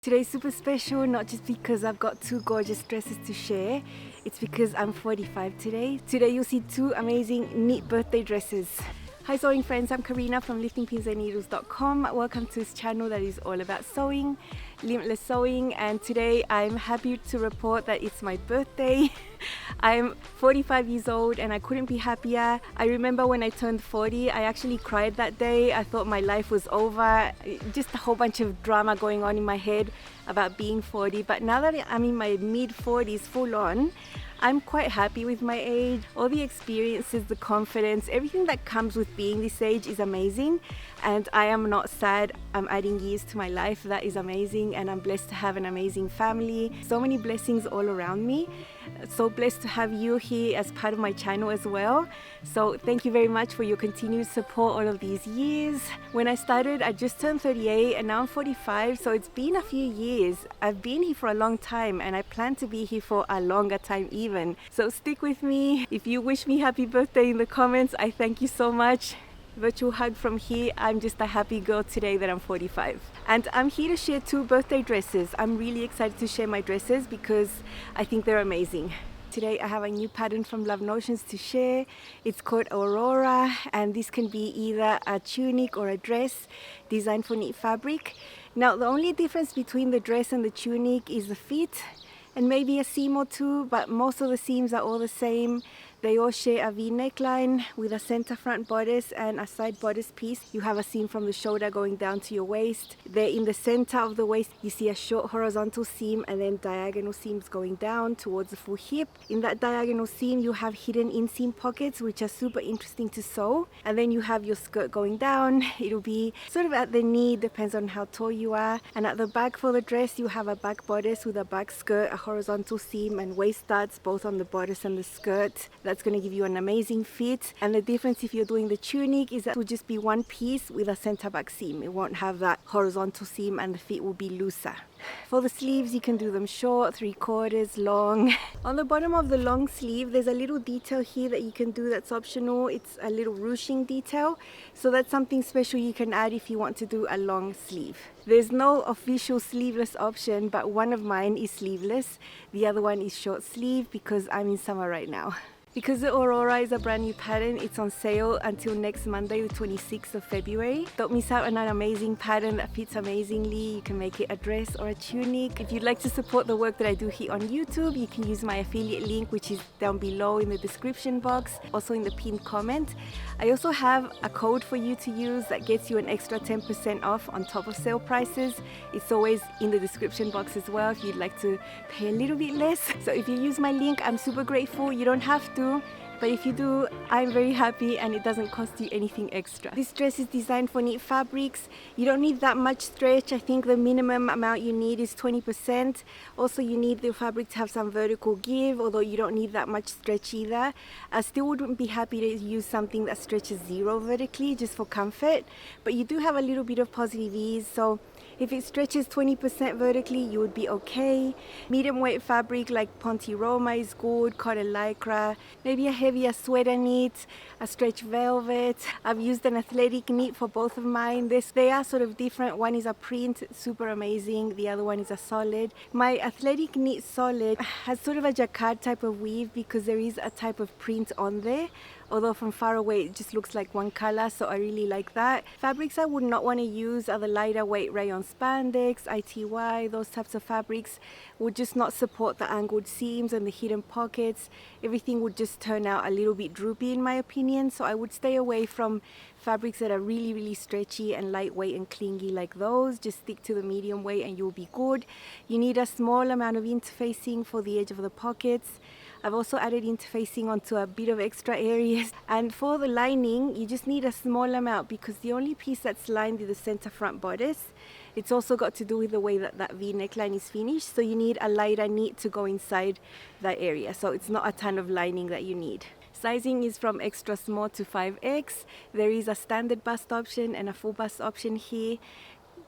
Today's super special, not just because I've got two gorgeous dresses to share, it's because I'm 45 today. Today you'll see two amazing neat birthday dresses. Hi sewing friends, I'm Karina from liftingpinsandneedles.com. Welcome to this channel that is all about sewing, limitless sewing, and today I'm happy to report that it's my birthday. I'm 45 years old and I couldn't be happier. I remember when I turned 40, I actually cried that day. I thought my life was over. Just a whole bunch of drama going on in my head about being 40. But now that I'm in my mid 40s full on, I'm quite happy with my age. All the experiences, the confidence, everything that comes with being this age is amazing. And I am not sad. I'm adding years to my life. That is amazing. And I'm blessed to have an amazing family. So many blessings all around me. So blessed to have you here as part of my channel as well. So thank you very much for your continued support all of these years. When I started, I just turned 38 and now I'm 45. So it's been a few years. I've been here for a long time and I plan to be here for a longer time even. So stick with me. If you wish me happy birthday in the comments, I thank you so much. Virtual hug from here. I'm just a happy girl today that I'm 45. And I'm here to share two birthday dresses. I'm really excited to share my dresses because I think they're amazing. Today I have a new pattern from Love Notions to share. It's called Aurora and this can be either a tunic or a dress designed for knit fabric. Now the only difference between the dress and the tunic is the fit and maybe a seam or two, but most of the seams are all the same. They all share a V neckline with a center front bodice and a side bodice piece. You have a seam from the shoulder going down to your waist. There in the center of the waist, you see a short horizontal seam and then diagonal seams going down towards the full hip. In that diagonal seam, you have hidden inseam pockets, which are super interesting to sew. And then you have your skirt going down. It'll be sort of at the knee, depends on how tall you are. And at the back for the dress, you have a back bodice with a back skirt, a horizontal seam and waist studs, both on the bodice and the skirt. That's going to give you an amazing fit. And the difference if you're doing the tunic is that it will just be one piece with a center back seam. It won't have that horizontal seam and the fit will be looser. For the sleeves, you can do them short, 3/4, long. On the bottom of the long sleeve, there's a little detail here that you can do that's optional. It's a little ruching detail. So that's something special you can add if you want to do a long sleeve. There's no official sleeveless option, but one of mine is sleeveless. The other one is short sleeve because I'm in summer right now. Because the Aurora is a brand new pattern, it's on sale until next Monday, the 26th of February. Don't miss out on an amazing pattern that fits amazingly. You can make it a dress or a tunic. If you'd like to support the work that I do here on YouTube, you can use my affiliate link, which is down below in the description box, also in the pinned comment. I also have a code for you to use that gets you an extra 10% off on top of sale prices. It's always in the description box as well if you'd like to pay a little bit less. So if you use my link, I'm super grateful. You don't have to. But if you do, I'm very happy and it doesn't cost you anything extra. This dress is designed for knit fabrics. You don't need that much stretch. I think the minimum amount you need is 20%. Also, you need the fabric to have some vertical give, although you don't need that much stretch either. I still wouldn't be happy to use something that stretches 0 vertically just for comfort. But you do have a little bit of positive ease. So if it stretches 20% vertically, you would be okay. Medium weight fabric like Ponte Roma is good, cotton lycra, maybe a heavier sweater knit, a stretch velvet. I've used an athletic knit for both of mine. They are sort of different. One is a print, super amazing. The other one is a solid. My athletic knit solid has sort of a jacquard type of weave because there is a type of print on there. Although from far away it just looks like one color, so I really like that. Fabrics I would not want to use are the lighter weight rayon spandex, ITY, those types of fabrics would just not support the angled seams and the hidden pockets. Everything would just turn out a little bit droopy in my opinion, so I would stay away from fabrics that are really, really stretchy and lightweight and clingy like those. Just stick to the medium weight and you'll be good. You need a small amount of interfacing for the edge of the pockets. I've also added interfacing onto a bit of extra areas. And for the lining, you just need a small amount because the only piece that's lined is the center front bodice. It's also got to do with the way that that V neckline is finished. So you need a lighter knit to go inside that area. So it's not a ton of lining that you need. Sizing is from extra small to 5X. There is a standard bust option and a full bust option here.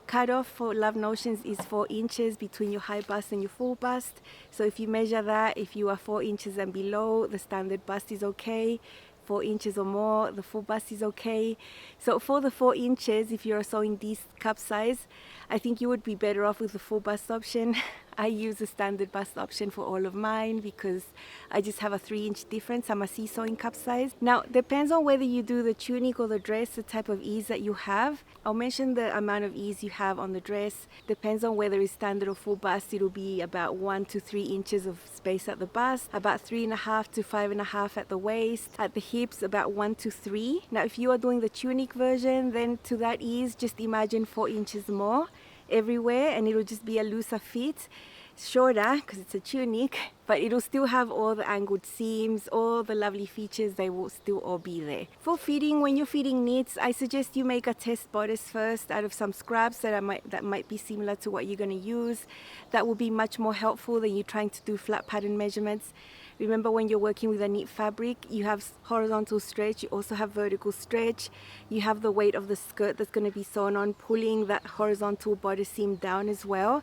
Cutoff for Love Notions is 4 inches between your high bust and your full bust. So if you measure that, if you are 4 inches and below, the standard bust is okay. 4 inches or more. The full bust is okay. So for the 4 inches, if you're sewing this cup size, I think you would be better off with the full bust option. I use a standard bust option for all of mine because I just have a 3-inch difference. I'm a C sewing cup size. Now, depends on whether you do the tunic or the dress, the type of ease that you have. I'll mention the amount of ease you have on the dress. Depends on whether it's standard or full bust. It'll be about 1 to 3 inches of space at the bust, about 3.5 to 5.5 at the waist. At the hips, about 1 to 3. Now, if you are doing the tunic version, then to that ease, just imagine 4 inches more everywhere, and it'll just be a looser fit, shorter because it's a tunic, but it'll still have all the angled seams, all the lovely features. They will still all be there. For fitting, when you're fitting knits, I suggest you make a test bodice first out of some scraps that might be similar to what you're going to use. That will be much more helpful than you trying to do flat pattern measurements. Remember, when you're working with a knit fabric, you have horizontal stretch, you also have vertical stretch, you have the weight of the skirt that's going to be sewn on, pulling that horizontal bodice seam down as well.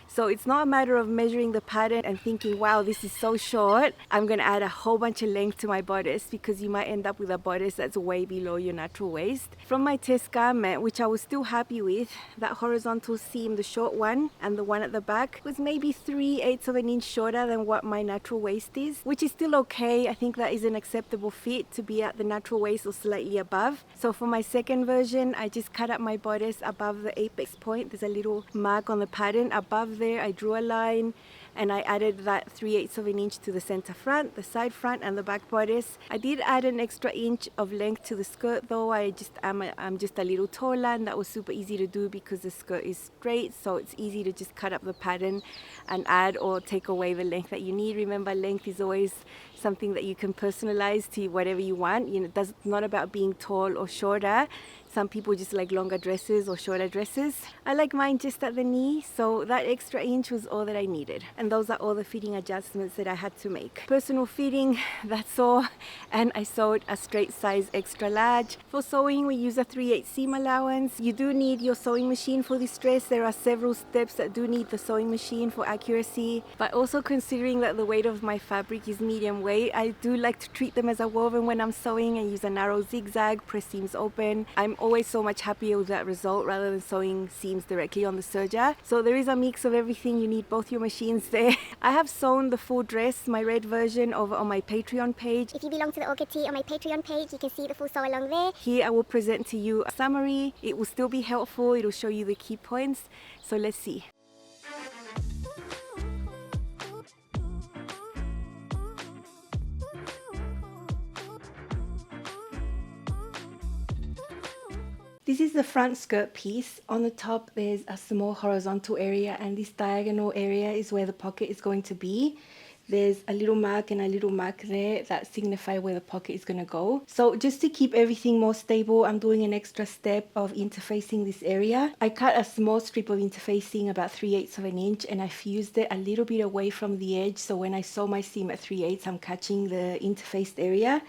So it's not a matter of measuring the pattern and thinking, wow, this is so short, I'm going to add a whole bunch of length to my bodice, because you might end up with a bodice that's way below your natural waist. From my test garment, which I was still happy with, that horizontal seam, the short one and the one at the back, was maybe 3/8 of an inch shorter than what my natural waist is, which is still okay. I think that is an acceptable fit to be at the natural waist or slightly above. So for my second version, I just cut up my bodice above the apex point. There's a little mark on the pattern above there. I drew a line and I added that 3/8 of an inch to the center front, the side front and the back bodice. I did add an extra inch of length to the skirt though. I'm just a little taller, and that was super easy to do because the skirt is straight, so it's easy to just cut up the pattern and add or take away the length that you need. Remember, length is always something that you can personalize to whatever you want. You know, it's not about being tall or shorter. Some people just like longer dresses or shorter dresses. I like mine just at the knee, so that extra inch was all that I needed. And those are all the fitting adjustments that I had to make. Personal fitting, that's all. And I sewed a straight size extra large. For sewing, we use a 3/8 seam allowance. You do need your sewing machine for this dress. There are several steps that do need the sewing machine for accuracy. But also considering that the weight of my fabric is medium weight, I do like to treat them as a woven when I'm sewing and use a narrow zigzag, press seams open. I'm always so much happier with that result rather than sewing seams directly on the serger. So there is a mix of everything. You need both your machines there. I have sewn the full dress, my red version, over on my Patreon page. If you belong to the Orchid Tea on my Patreon page, you can see the full sew along there. Here I will present to you a summary. It will still be helpful. It will show you the key points. So let's see. This is the front skirt piece. On the top there's a small horizontal area, and this diagonal area is where the pocket is going to be. There's a little mark and a little mark there that signify where the pocket is going to go. So just to keep everything more stable, I'm doing an extra step of interfacing this area. I cut a small strip of interfacing about 3/8 of an inch, and I fused it a little bit away from the edge, so when I sew my seam at 3/8, I'm catching the interfaced area.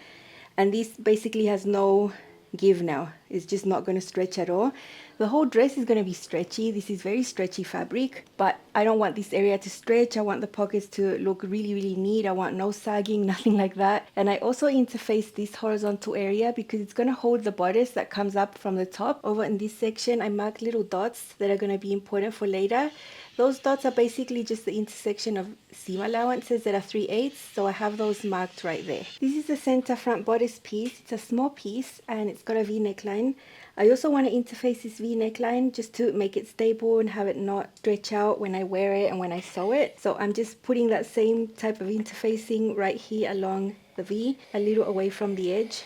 And this basically has no give now. It's just not going to stretch at all. The whole dress is going to be stretchy. This is very stretchy fabric, but I don't want this area to stretch. I want the pockets to look really, really neat. I want no sagging, nothing like that. And I also interface this horizontal area because it's going to hold the bodice that comes up from the top. Over in this section, I marked little dots that are going to be important for later. Those dots are basically just the intersection of seam allowances that are 3/8, so I have those marked right there. This is the center front bodice piece. It's a small piece and it's got a V neckline. I also want to interface this V neckline just to make it stable and have it not stretch out when I wear it and when I sew it. So I'm just putting that same type of interfacing right here along the V, a little away from the edge.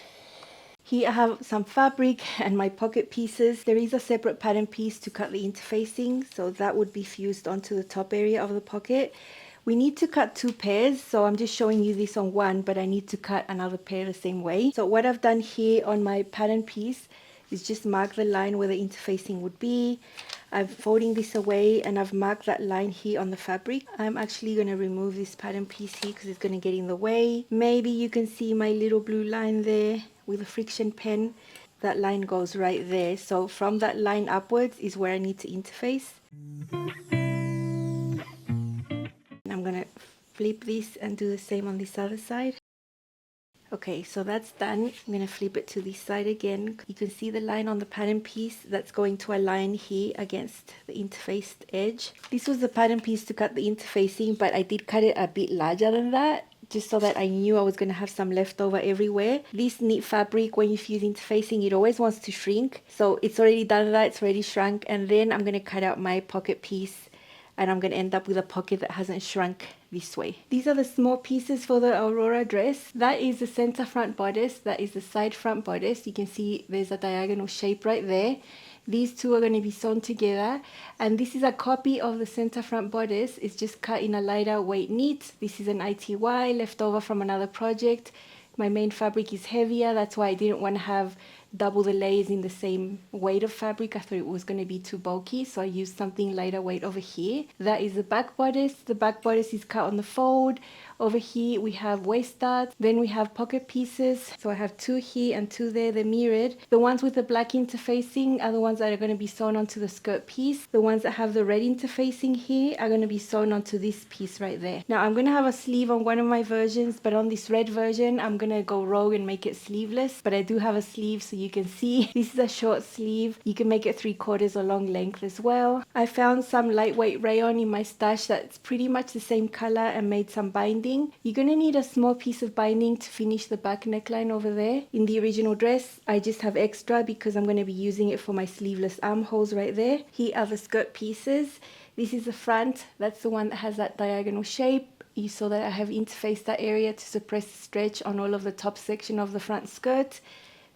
Here I have some fabric and my pocket pieces. There is a separate pattern piece to cut the interfacing, so that would be fused onto the top area of the pocket. We need to cut 2 pairs, so I'm just showing you this on one, but I need to cut another pair the same way. So what I've done here on my pattern piece is just mark the line where the interfacing would be. I'm folding this away and I've marked that line here on the fabric. I'm actually going to remove this pattern piece here because it's going to get in the way. Maybe you can see my little blue line there with a friction pen. That line goes right there. So from that line upwards is where I need to interface. And I'm going to flip this and do the same on this other side. Okay, so that's done. I'm going to flip it to this side again. You can see the line on the pattern piece that's going to align here against the interfaced edge. This was the pattern piece to cut the interfacing, but I did cut it a bit larger than that, just so that I knew I was going to have some leftover everywhere. This knit fabric, when you fuse interfacing, it always wants to shrink. So it's already done that, it's already shrunk. And then I'm going to cut out my pocket piece, and I'm going to end up with a pocket that hasn't shrunk this way. These are the small pieces for the Aurora dress. That is the center front bodice. That is the side front bodice. You can see there's a diagonal shape right there. These two are going to be sewn together, and this is a copy of the center front bodice. It's just cut in a lighter weight knit. This is an ITY left over from another project. My main fabric is heavier, that's why I didn't want to have double the layers in the same weight of fabric. I thought it was going to be too bulky, so I used something lighter weight over here. That is the back bodice. The back bodice is cut on the fold. Over here we have waist darts, then we have pocket pieces. So I have two here and two there, they're mirrored. The ones with the black interfacing are the ones that are going to be sewn onto the skirt piece. The ones that have the red interfacing here are going to be sewn onto this piece right there. Now I'm going to have a sleeve on one of my versions, but on this red version I'm going to go rogue and make it sleeveless. But I do have a sleeve, so you can see this is a short sleeve. You can make it 3/4 or long length as well. I found some lightweight rayon in my stash that's pretty much the same color and made some binding. You're going to need a small piece of binding to finish the back neckline over there. In the original dress, I just have extra because I'm going to be using it for my sleeveless armholes right there. Here are the skirt pieces. This is the front. That's the one that has that diagonal shape. You saw that I have interfaced that area to suppress the stretch on all of the top section of the front skirt.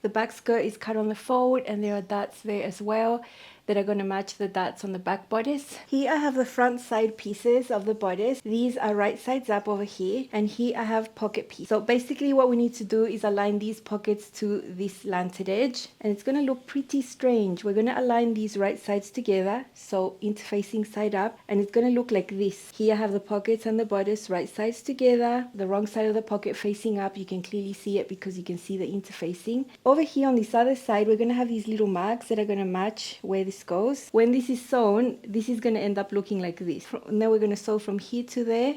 The back skirt is cut on the fold, and there are darts there as well that are going to match the darts on the back bodice. Here I have the front side pieces of the bodice. These are right sides up over here, and here I have pocket pieces. So basically what we need to do is align these pockets to this lengthened edge, and it's going to look pretty strange. We're going to align these right sides together, so interfacing side up, and it's going to look like this. Here I have the pockets and the bodice right sides together, the wrong side of the pocket facing up. You can clearly see it because you can see the interfacing. Over here on this other side, we're going to have these little marks that are going to match where this goes. When this is sewn, this is going to end up looking like this. Now we're going to sew from here to there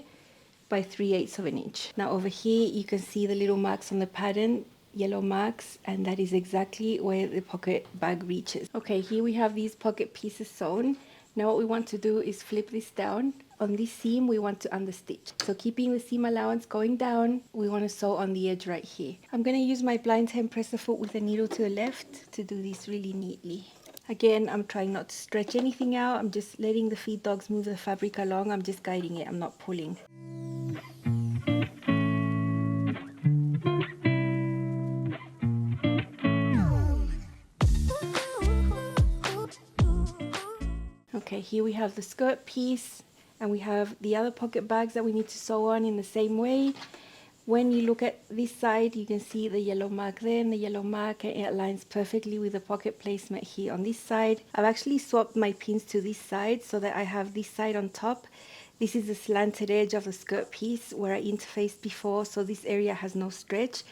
by 3/8 of an inch. Now over here you can see the little marks on the pattern, yellow marks, and that is exactly where the pocket bag reaches. Okay, here we have these pocket pieces sewn. Now what we want to do is flip this down. On this seam we want to understitch. So keeping the seam allowance going down, we want to sew on the edge right here. I'm going to use my blind hem presser foot with the needle to the left to do this really neatly. Again, I'm trying not to stretch anything out. I'm just letting the feed dogs move the fabric along. I'm just guiding it. I'm not pulling. Okay, here we have the skirt piece, and we have the other pocket bags that we need to sew on in the same way. When you look at this side, you can see the yellow mark there and the yellow mark, and it aligns perfectly with the pocket placement here on this side. I've actually swapped my pins to this side so that I have this side on top. This is the slanted edge of the skirt piece where I interfaced before, so this area has no stretch.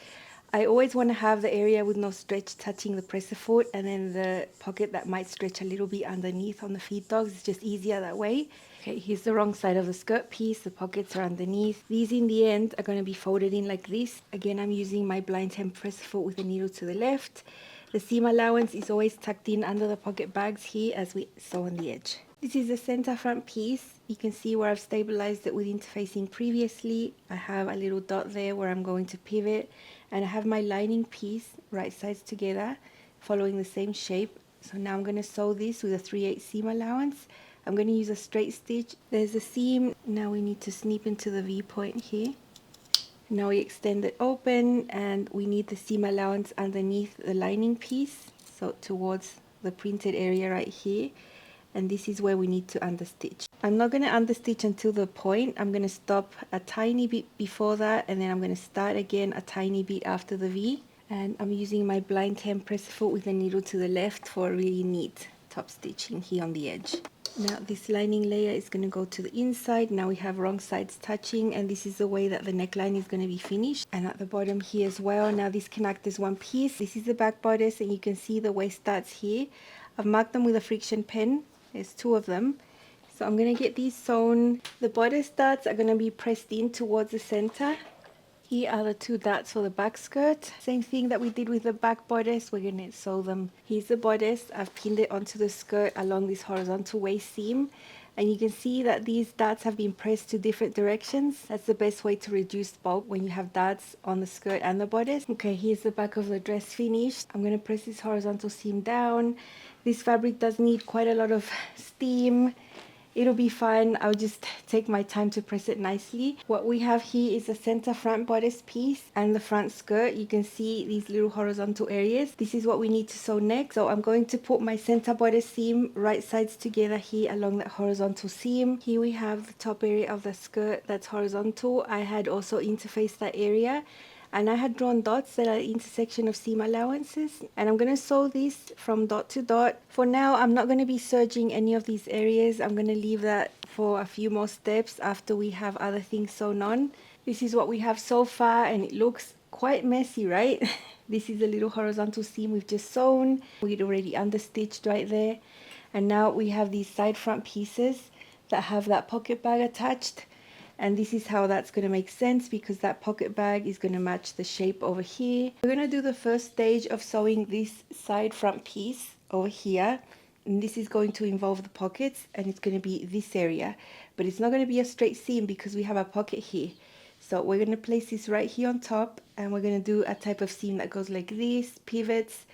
I always want to have the area with no stretch touching the presser foot, and then the pocket that might stretch a little bit underneath on the feed dogs. It's just easier that way. Okay, here's the wrong side of the skirt piece. The pockets are underneath. These in the end are going to be folded in like this. Again, I'm using my blind hem presser foot with the needle to the left. The seam allowance is always tucked in under the pocket bags here as we sew on the edge. This is the center front piece. You can see where I've stabilized it with interfacing previously. I have a little dot there where I'm going to pivot, and I have my lining piece right sides together following the same shape. So now I'm going to sew this with a 3/8 seam allowance. I'm going to use a straight stitch. There's a seam. Now we need to snip into the V point here. Now we extend it open, and we need the seam allowance underneath the lining piece, so towards the printed area right here. And this is where we need to understitch. I'm not going to understitch until the point. I'm going to stop a tiny bit before that, and then I'm going to start again a tiny bit after the V. And I'm using my blind hem presser foot with the needle to the left for a really neat top stitching here on the edge. Now this lining layer is going to go to the inside. Now we have wrong sides touching, and this is the way that the neckline is going to be finished. And at the bottom here as well. Now this can act as one piece. This is the back bodice, and you can see the waist darts here. I've marked them with a friction pen. There's 2 of them. So I'm going to get these sewn. The bodice darts are going to be pressed in towards the center. Here are the 2 darts for the back skirt. Same thing that we did with the back bodice, we're going to sew them. Here's the bodice. I've pinned it onto the skirt along this horizontal waist seam. And you can see that these darts have been pressed to different directions. That's the best way to reduce bulk when you have darts on the skirt and the bodice. Okay, here's the back of the dress finished. I'm going to press this horizontal seam down. This fabric does need quite a lot of steam. It'll be fine. I'll just take my time to press it nicely. What we have here is a center front bodice piece and the front skirt. You can see these little horizontal areas. This is what we need to sew next. So I'm going to put my center bodice seam right sides together here along that horizontal seam. Here we have the top area of the skirt that's horizontal. I had also interfaced that area. And I had drawn dots that are the intersection of seam allowances, and I'm going to sew this from dot to dot. For now, I'm not going to be serging any of these areas. I'm going to leave that for a few more steps after we have other things sewn on. This is what we have so far, and it looks quite messy, right? This is a little horizontal seam we've just sewn. We'd already understitched right there, and now we have these side front pieces that have that pocket bag attached. And this is how that's going to make sense, because that pocket bag is going to match the shape over here. We're going to do the first stage of sewing this side front piece over here. And this is going to involve the pockets, and it's going to be this area. But it's not going to be a straight seam because we have a pocket here. So we're going to place this right here on top, and we're going to do a type of seam that goes like this, pivots,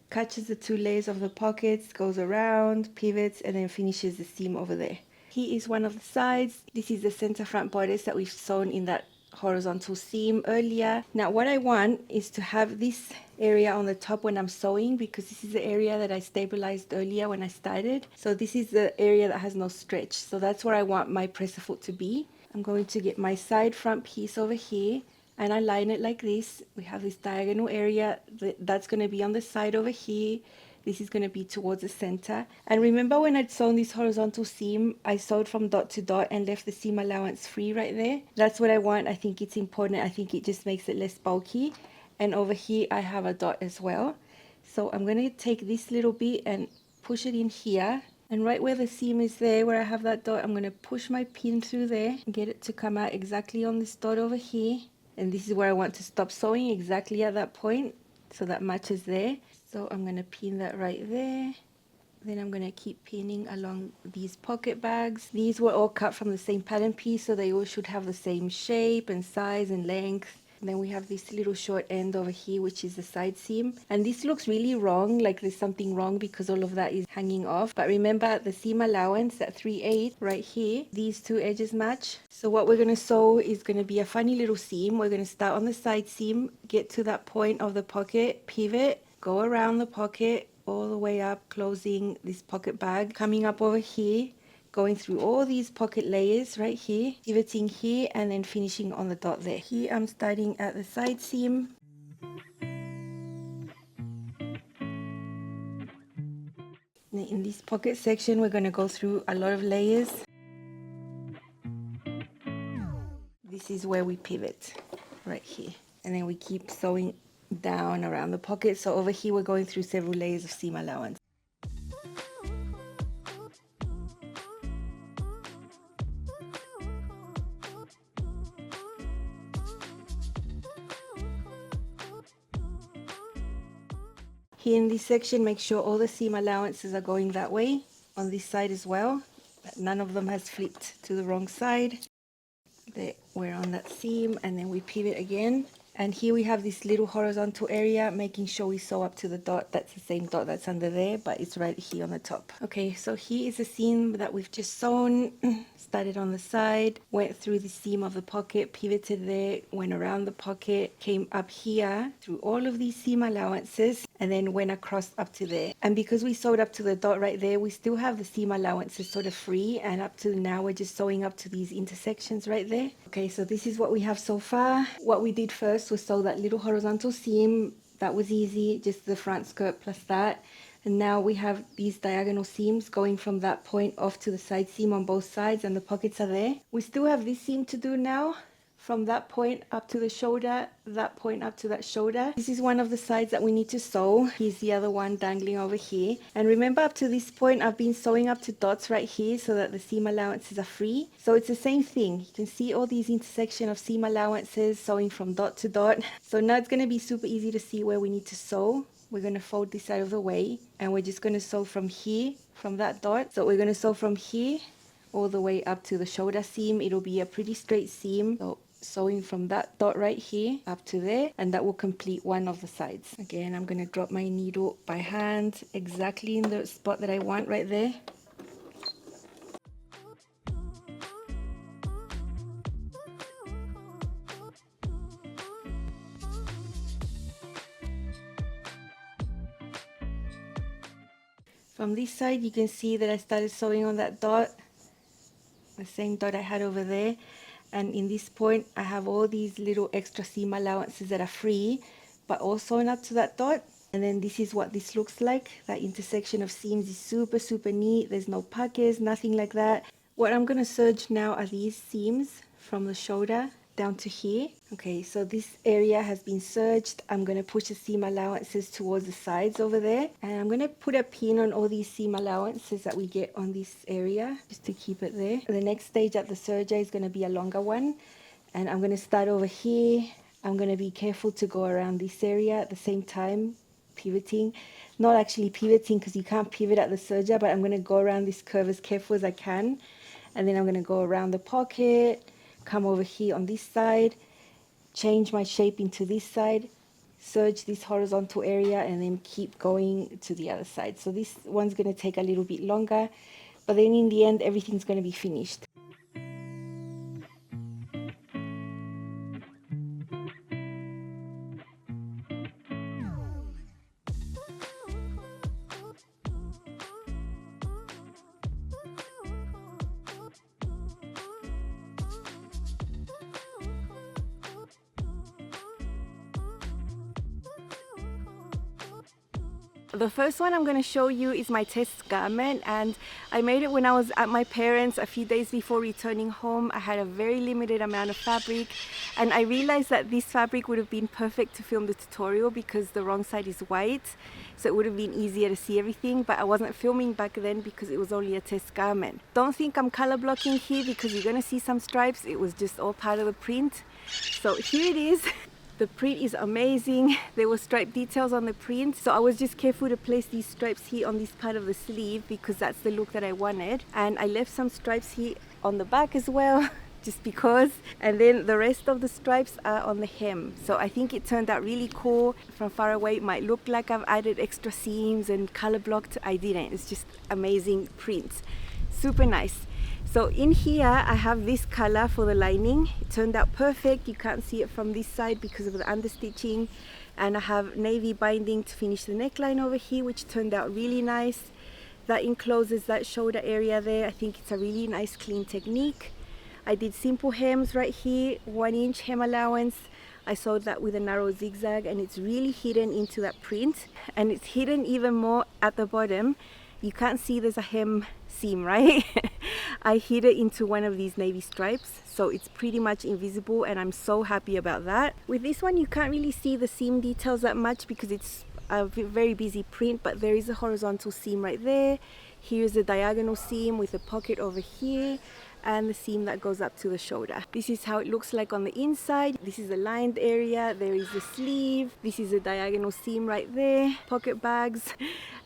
catches the 2 layers of the pockets, goes around, pivots, and then finishes the seam over there. Here is one of the sides. This is the center front bodice that we've sewn in that horizontal seam earlier. Now what I want is to have this area on the top when I'm sewing, because this is the area that I stabilized earlier when I started. So this is the area that has no stretch. So that's where I want my presser foot to be. I'm going to get my side front piece over here and align it like this. We have this diagonal area that's going to be on the side over here. This is going to be towards the center. And remember when I'd sewn this horizontal seam, I sewed from dot to dot and left the seam allowance free right there. That's what I want. I think it's important. I think it just makes it less bulky. And over here I have a dot as well. So I'm going to take this little bit and push it in here. And right where the seam is there, where I have that dot, I'm going to push my pin through there and get it to come out exactly on this dot over here. And this is where I want to stop sewing, exactly at that point. So that matches there. So I'm going to pin that right there. Then I'm going to keep pinning along these pocket bags. These were all cut from the same pattern piece, so they all should have the same shape and size and length. And then we have this little short end over here, which is the side seam. And this looks really wrong, like there's something wrong because all of that is hanging off. But remember the seam allowance at 3/8 right here, these 2 edges match. So what we're going to sew is going to be a funny little seam. We're going to start on the side seam, get to that point of the pocket, pivot, go around the pocket all the way up, closing this pocket bag, coming up over here, going through all these pocket layers right here, pivoting here, and then finishing on the dot there. Here I'm starting at the side seam. In this pocket section, we're going to go through a lot of layers. This is where we pivot, right here. And then we keep sewing down around the pocket. So over here, we're going through several layers of seam allowance. Here in this section, make sure all the seam allowances are going that way, on this side as well. But none of them has flipped to the wrong side. There, we're on that seam, and then we pivot again. And here we have this little horizontal area, making sure we sew up to the dot. That's the same dot that's under there, but it's right here on the top. Okay, so here is the seam that we've just sewn. Started on the side, went through the seam of the pocket, pivoted there, went around the pocket, came up here through all of these seam allowances, and then went across up to there. And because we sewed up to the dot right there, we still have the seam allowances sort of free, and up to now we're just sewing up to these intersections right there. Okay, so this is what we have so far. What we did first was sew that little horizontal seam. That was easy, just the front skirt plus that. And now we have these diagonal seams going from that point off to the side seam on both sides, and the pockets are there. We still have this seam to do now from that point up to the shoulder, that point up to that shoulder. This is one of the sides that we need to sew. Here's the other one dangling over here. And remember, up to this point, I've been sewing up to dots right here so that the seam allowances are free. So it's the same thing. You can see all these intersection of seam allowances, sewing from dot to dot. So now it's going to be super easy to see where we need to sew. We're going to fold this out of the way, and we're just going to sew from here, from that dot. So we're going to sew from here all the way up to the shoulder seam. It'll be a pretty straight seam. So sewing from that dot right here up to there, and that will complete one of the sides. Again, I'm going to drop my needle by hand exactly in the spot that I want right there. From this side, you can see that I started sewing on that dot, the same dot I had over there. And in this point, I have all these little extra seam allowances that are free, but all sewn up to that dot. And then this is what this looks like. That intersection of seams is super, super neat. There's no puckers, nothing like that. What I'm going to serge now are these seams from the shoulder down to here. Okay, so this area has been serged. I'm going to push the seam allowances towards the sides over there, and I'm going to put a pin on all these seam allowances that we get on this area just to keep it there. The next stage at the serger is going to be a longer one, and I'm going to start over here. I'm going to be careful to go around this area at the same time, pivoting. Not actually pivoting because you can't pivot at the serger, but I'm going to go around this curve as careful as I can, and then I'm going to go around the pocket, come over here on this side, change my shape into this side, serge this horizontal area, and then keep going to the other side. So this one's going to take a little bit longer, but then in the end everything's going to be finished. The first one I'm going to show you is my test garment, and I made it when I was at my parents' a few days before returning home. I had a very limited amount of fabric, and I realized that this fabric would have been perfect to film the tutorial because the wrong side is white, so it would have been easier to see everything, but I wasn't filming back then because it was only a test garment. Don't think I'm color blocking here because you're going to see some stripes. It was just all part of the print. So here it is. The print is amazing. There were stripe details on the print, so I was just careful to place these stripes here on this part of the sleeve because that's the look that I wanted. And I left some stripes here on the back as well, just because. And then the rest of the stripes are on the hem. So I think it turned out really cool. From far away, it might look like I've added extra seams and color blocked. I didn't. It's just amazing print. Super nice. So in here I have this color for the lining. It turned out perfect. You can't see it from this side because of the understitching. And I have navy binding to finish the neckline over here, which turned out really nice. That encloses that shoulder area there. I think it's a really nice clean technique. I did simple hems right here, 1 inch hem allowance. I sewed that with a narrow zigzag, and it's really hidden into that print, and it's hidden even more at the bottom. You can't see there's a hem seam, right? I hid it into one of these navy stripes, so it's pretty much invisible, and I'm so happy about that. With this one, you can't really see the seam details that much because it's a very busy print, but there is a horizontal seam right there. Here's a diagonal seam with a pocket over here, and the seam that goes up to the shoulder. This is how it looks like on the inside. This is the lined area. There is the sleeve. This is a diagonal seam right there, pocket bags.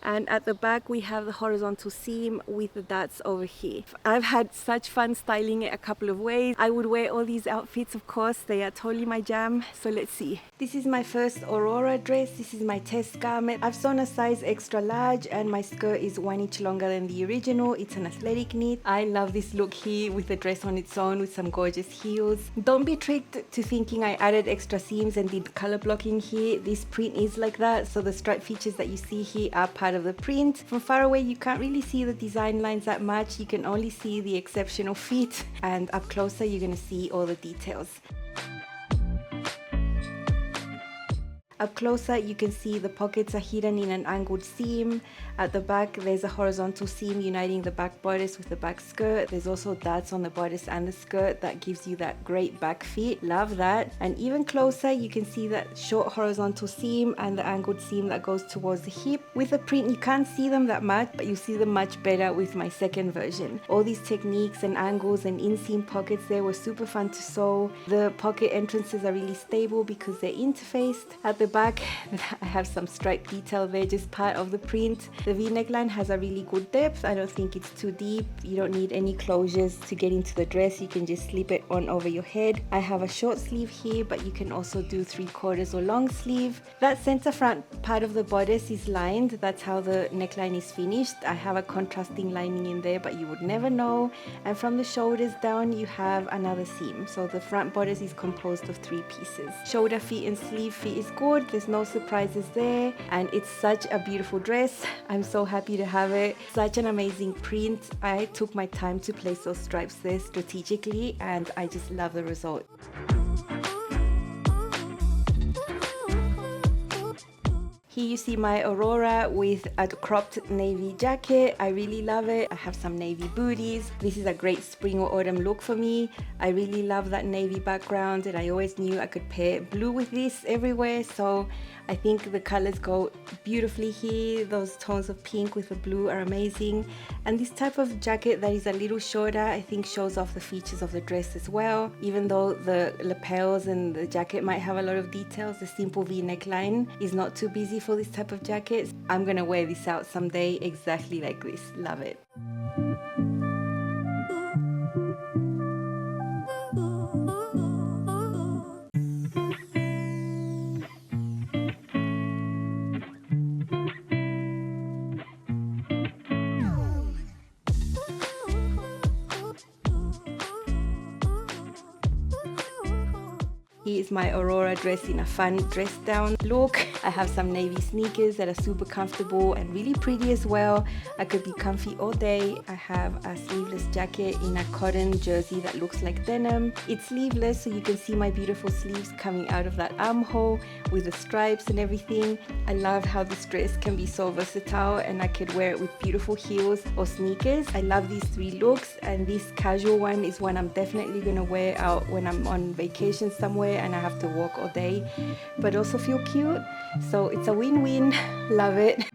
And at the back we have the horizontal seam with the dots over here. I've had such fun styling it a couple of ways. I would wear all these outfits, of course. They are totally my jam. So let's see. This is my first Aurora dress. This is my test garment. I've sewn a size extra large, and my skirt is 1 inch longer than the original. It's an athletic knit. I love this look here with the dress on its own with some gorgeous heels. Don't be tricked to thinking I added extra seams and did color blocking here. This print is like that, so the stripe features that you see here are part of the print. From far away you can't really see the design lines that much. You can only see the exceptional fit, and up closer you're going to see all the details. Up closer, you can see the pockets are hidden in an angled seam. At the back, there's a horizontal seam uniting the back bodice with the back skirt. There's also darts on the bodice and the skirt that gives you that great back fit. Love that. And even closer, you can see that short horizontal seam and the angled seam that goes towards the hip. With the print, you can't see them that much, but you see them much better with my second version. All these techniques and angles and inseam pockets there were super fun to sew. The pocket entrances are really stable because they're interfaced. At the back, I have some stripe detail there, just part of the print. The V-neck line has a really good depth. I don't think it's too deep. You don't need any closures to get into the dress. You can just slip it on over your head. I have a short sleeve here, but you can also do 3/4 or long sleeve. That center front part of the bodice is lined. That's how the neckline is finished. I have a contrasting lining in there, but you would never know. And from the shoulders down, you have another seam. So the front bodice is composed of 3 pieces. Shoulder fit and sleeve fit is good. There's no surprises there. And it's such a beautiful dress. I'm so happy to have it. Such an amazing print. I took my time to place those stripes there strategically, and I just love the result. Here you see my Aurora with a cropped navy jacket. I really love it. I have some navy booties. This is a great spring or autumn look for me. I really love that navy background, and I always knew I could pair blue with this everywhere. So I think the colors go beautifully here. Those tones of pink with the blue are amazing. And this type of jacket that is a little shorter, I think shows off the features of the dress as well. Even though the lapels and the jacket might have a lot of details, the simple V neckline is not too busy for this type of jacket. I'm gonna wear this out someday exactly like this. Love it. Here's my Aurora dress in a fun dress down look. I have some navy sneakers that are super comfortable and really pretty as well. I could be comfy all day. I have a sleeveless jacket in a cotton jersey that looks like denim. It's sleeveless, so you can see my beautiful sleeves coming out of that armhole with the stripes and everything. I love how this dress can be so versatile, and I could wear it with beautiful heels or sneakers. I love these 3 looks, and this casual one is one I'm definitely gonna wear out when I'm on vacation somewhere and I have to walk all day, but also feel cute. So it's a win-win. Love it.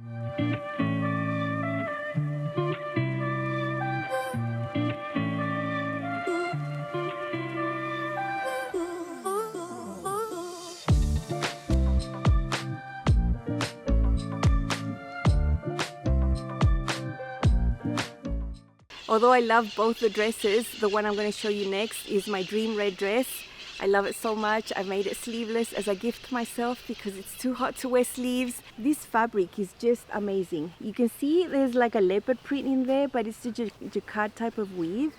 Although I love both the dresses, the one I'm going to show you next is my dream red dress. I love it so much. I made it sleeveless as a gift to myself because it's too hot to wear sleeves. This fabric is just amazing. You can see there's like a leopard print in there, but it's a jacquard type of weave.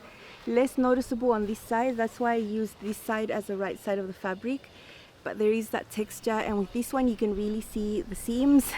Less noticeable on this side. That's why I used this side as the right side of the fabric. But there is that texture, and with this one you can really see the seams.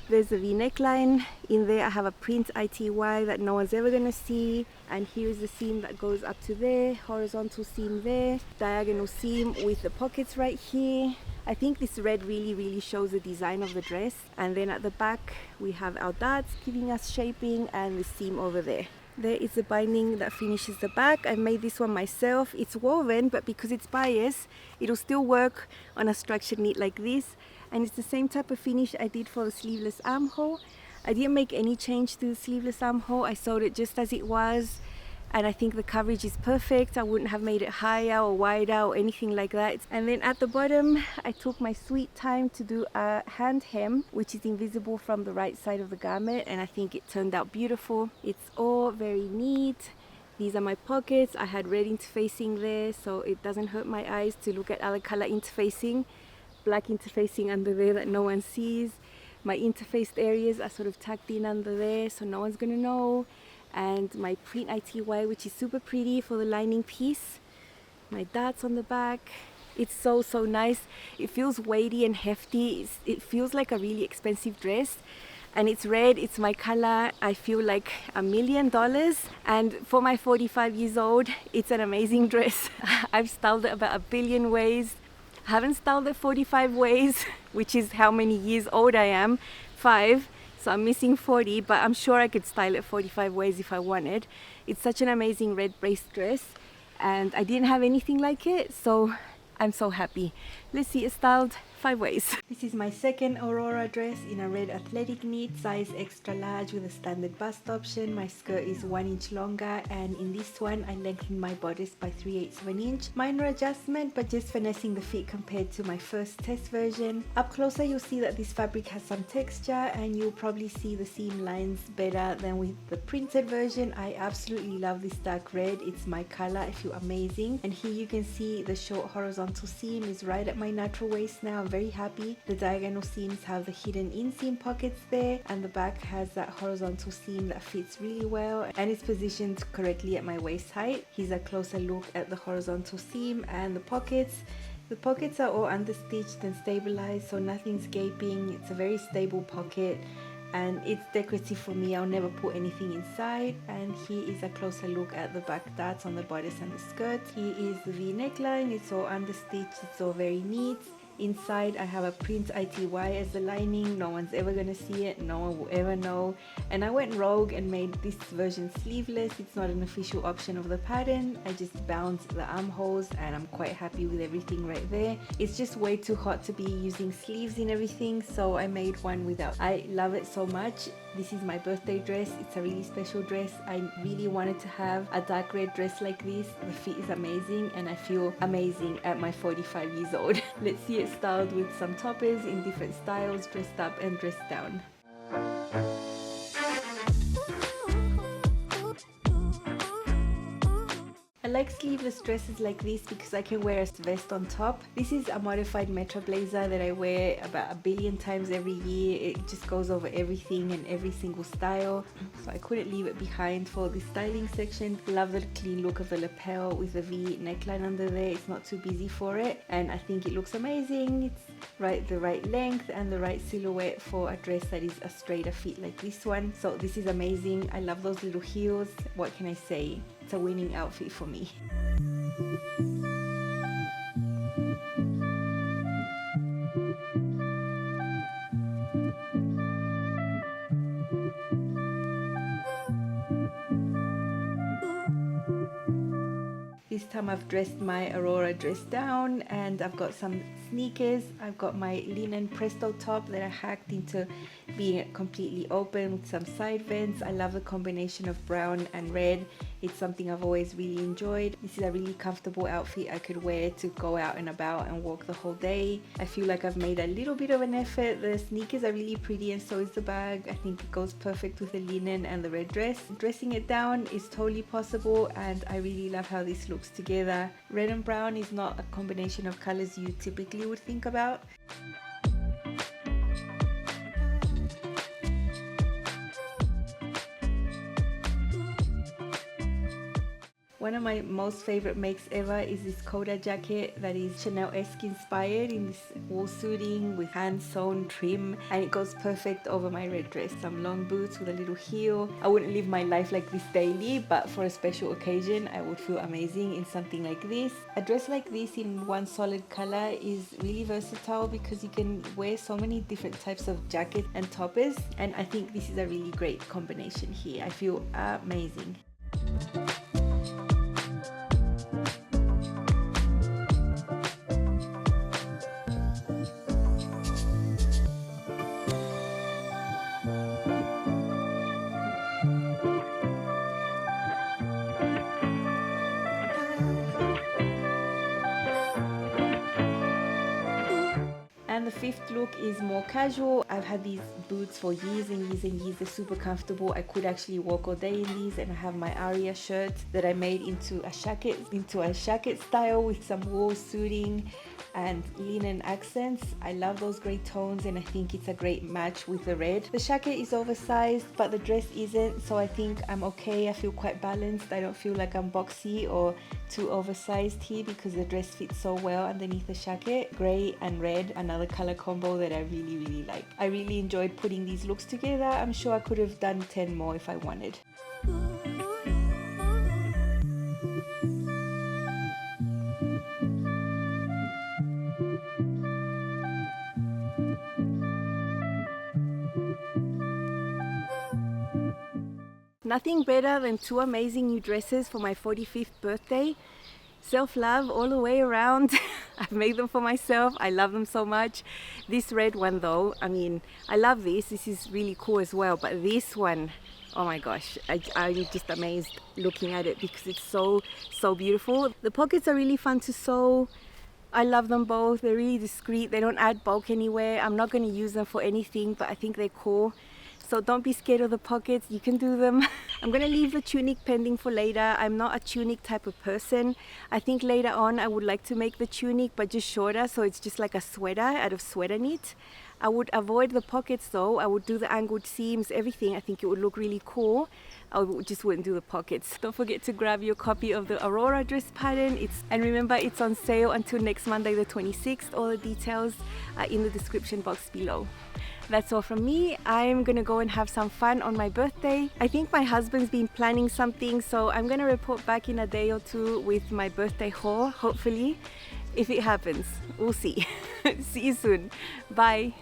There's a V neckline. In there I have a print ITY that no one's ever gonna see. And here's the seam that goes up to there, horizontal seam there, diagonal seam with the pockets right here. I think this red really shows the design of the dress. And then at the back we have our darts giving us shaping, and the seam over there. There is the binding that finishes the back. I made this one myself. It's woven, but because it's bias, it'll still work on a structured knit like this. And it's the same type of finish I did for the sleeveless armhole. I didn't make any change to the sleeveless armhole. I sewed it just as it was, and I think the coverage is perfect. I wouldn't have made it higher or wider or anything like that. And then at the bottom, I took my sweet time to do a hand hem, which is invisible from the right side of the garment, and I think it turned out beautiful. It's all very neat. These are my pockets. I had red interfacing there, so it doesn't hurt my eyes to look at other color interfacing. Black interfacing under there that no one sees. My interfaced areas are sort of tucked in under there, so no one's gonna know. And my print ITY, which is super pretty for the lining piece. My darts on the back. It's so nice. It feels weighty and hefty. It feels like a really expensive dress. And it's red, it's my color. I feel like $1 million. And for my 45 years old, it's an amazing dress. I've styled it about 1 billion ways. I haven't styled it 45 ways, which is how many years old I am, 5. So I'm missing 40, but I'm sure I could style it 45 ways if I wanted. It's such an amazing red brace dress, and I didn't have anything like it, so I'm so happy. Let's see it styled 5 ways. This is my second Aurora dress in a red athletic knit, size extra large with a standard bust option. My skirt is 1 inch longer, and in this one I lengthened my bodice by 3/8 of an inch. Minor adjustment, but just finessing the fit compared to my first test version. Up closer you'll see that this fabric has some texture, and you'll probably see the seam lines better than with the printed version. I absolutely love this dark red. It's my color. I feel amazing. And here you can see the short horizontal seam is right at my natural waist now. I'm very happy. The diagonal seams have the hidden inseam pockets there, and the back has that horizontal seam that fits really well and is positioned correctly at my waist height. Here's a closer look at the horizontal seam and the pockets. The pockets are all understitched and stabilized, so nothing's gaping. It's a very stable pocket, and it's decorative for me. I'll never put anything inside. And here is a closer look at the back darts on the bodice and the skirt. Here is the V neckline. It's all understitched. It's all very neat. Inside I have a print ITY as the lining. No one's ever gonna see it, no one will ever know. And I went rogue and made this version sleeveless. It's not an official option of the pattern. I just bounced the armholes, and I'm quite happy with everything right there. It's just way too hot to be using sleeves in everything, so I made one without. I love it so much. This is my birthday dress. It's a really special dress. I really wanted to have a dark red dress like this. The fit is amazing, and I feel amazing at my 45 years old. Let's see it styled with some toppers in different styles, dressed up and dressed down. I like sleeveless dresses like this because I can wear a vest on top. This is a modified Metro blazer that I wear about 1 billion times every year. It just goes over everything and every single style, so I couldn't leave it behind for the styling section. Love the clean look of the lapel with the V neckline under there. It's not too busy for it, and I think it looks amazing. It's the right length and the right silhouette for a dress that is a straighter fit like this one. So this is amazing. I love those little heels. What can I say? It's a winning outfit for me. This time I've dressed my Aurora dress down, and I've got some sneakers. I've got my linen presto top that I hacked into being completely open with some side vents. I love the combination of brown and red. It's something I've always really enjoyed. This is a really comfortable outfit I could wear to go out and about and walk the whole day. I feel like I've made a little bit of an effort. The sneakers are really pretty, and so is the bag. I think it goes perfect with the linen and the red dress. Dressing it down is totally possible, and I really love how this looks together. Red and brown is not a combination of colors you typically would think about. One of my most favorite makes ever is this Coda jacket that is Chanel-esque inspired, in this wool suiting with hand-sewn trim, and it goes perfect over my red dress. Some long boots with a little heel. I wouldn't live my life like this daily, but for a special occasion I would feel amazing in something like this. A dress like this in one solid color is really versatile because you can wear so many different types of jackets and toppers, and I think this is a really great combination here. I feel amazing. And the fifth look is more casual. I've had these boots for years and years and years. They're super comfortable. I could actually walk all day in these, and I have my Aria shirt that I made into a shacket style with some wool suiting and linen accents. I love those great tones, and I think it's a great match with the red. The shacket is oversized, but the dress isn't, so I think I'm okay. I feel quite balanced. I don't feel like I'm boxy or too oversized here because the dress fits so well underneath the shacket. Grey and red, another color combo that I really like. I really enjoyed putting these looks together. I'm sure I could have done 10 more if I wanted. Nothing better than 2 amazing new dresses for my 45th birthday. Self-love all the way around. I've made them for myself. I love them so much. This red one though, I mean, I love this. This is really cool as well. But this one, oh my gosh, I'm just amazed looking at it because it's so beautiful. The pockets are really fun to sew. I love them both. They're really discreet. They don't add bulk anywhere. I'm not going to use them for anything, but I think they're cool. So don't be scared of the pockets, you can do them. I'm gonna leave the tunic pending for later. I'm not a tunic type of person. I think later on I would like to make the tunic, but just shorter, so it's just like a sweater out of sweater knit. I would avoid the pockets though. I would do the angled seams, everything. I think it would look really cool. Just wouldn't do the pockets. Don't forget to grab your copy of the Aurora dress pattern. And remember, it's on sale until next Monday the 26th. All the details are in the description box below. That's all from me. I'm gonna go and have some fun on my birthday. I think my husband's been planning something, so I'm gonna report back in a day or two with my birthday haul, hopefully. If it happens, we'll see. See you soon. Bye.